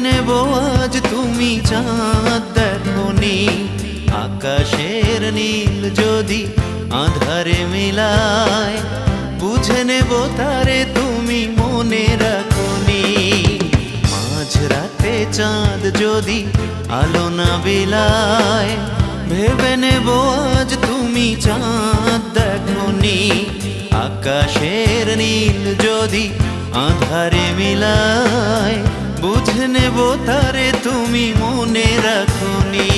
নেব আজ তুমি চাঁদ দেখোনি। আকাশের নীল যদি আধারে মিলায়, বুঝে নেব তারে তুমি মনে রাখোনি। মাঝরাতে চাঁদ যদি আলো না বিলায়, ভেবে নেব আজ তুমি চাঁদ দেখোনি। আকাশের নীল যদি আধারে মিলায়, বুঝে নেব তারে তুমি মনে রাখোনি।